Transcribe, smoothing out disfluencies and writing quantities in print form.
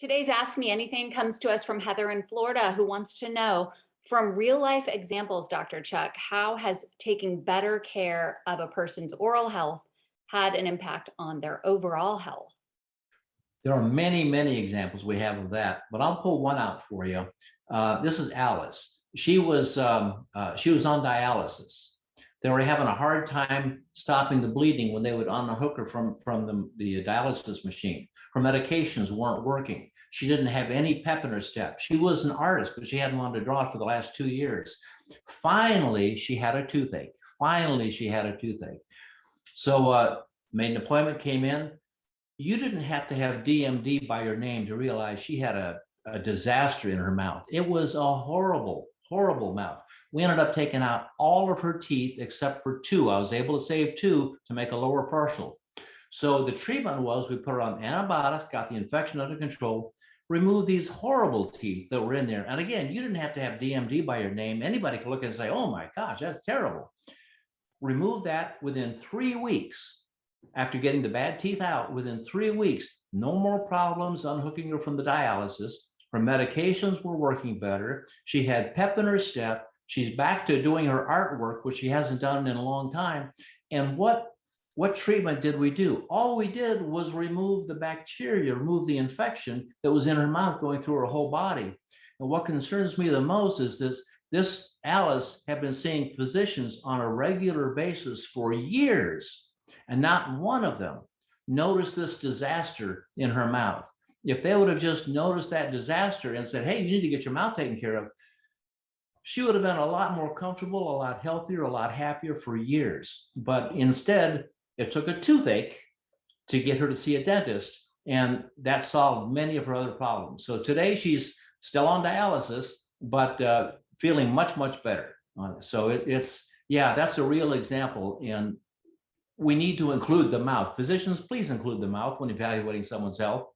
Today's Ask Me Anything comes to us from Heather in Florida, who wants to know from real life examples, Dr. Chuck, how has taking better care of a person's oral health had an impact on their overall health? There are many, many examples we have of that, but I'll pull one out for you. This is Alice. She was on dialysis. They were having a hard time stopping the bleeding when they would unhook her from the dialysis machine. Her medications weren't working. She didn't have any pep in her step. She was an artist, but she hadn't wanted to draw it for the last 2 years. Finally, she had a toothache. So made an appointment, came in. You didn't have to have DMD by your name to realize she had a disaster in her mouth. It was a horrible, horrible mouth. We ended up taking out all of her teeth except for two. I was able to save two to make a lower partial. So the treatment was we put her on antibiotics, got the infection under control, removed these horrible teeth that were in there. And again, you didn't have to have DMD by your name. Anybody could look and say, oh my gosh, that's terrible. Remove that within 3 weeks. After getting the bad teeth out, within 3 weeks, no more problems unhooking her from the dialysis. Her medications were working better. She had pep in her step. She's back to doing her artwork, which she hasn't done in a long time. And what treatment did we do? All we did was remove the bacteria, remove the infection that was in her mouth going through her whole body. And what concerns me the most is this Alice had been seeing physicians on a regular basis for years, and not one of them noticed this disaster in her mouth. If they would have just noticed that disaster and said, hey, you need to get your mouth taken care of, she would have been a lot more comfortable, a lot healthier, a lot happier for years. But instead, it took a toothache to get her to see a dentist, and that solved many of her other problems. So today she's still on dialysis, but feeling much, much better. So yeah, that's a real example. And we need to include the mouth. Physicians, please include the mouth when evaluating someone's health.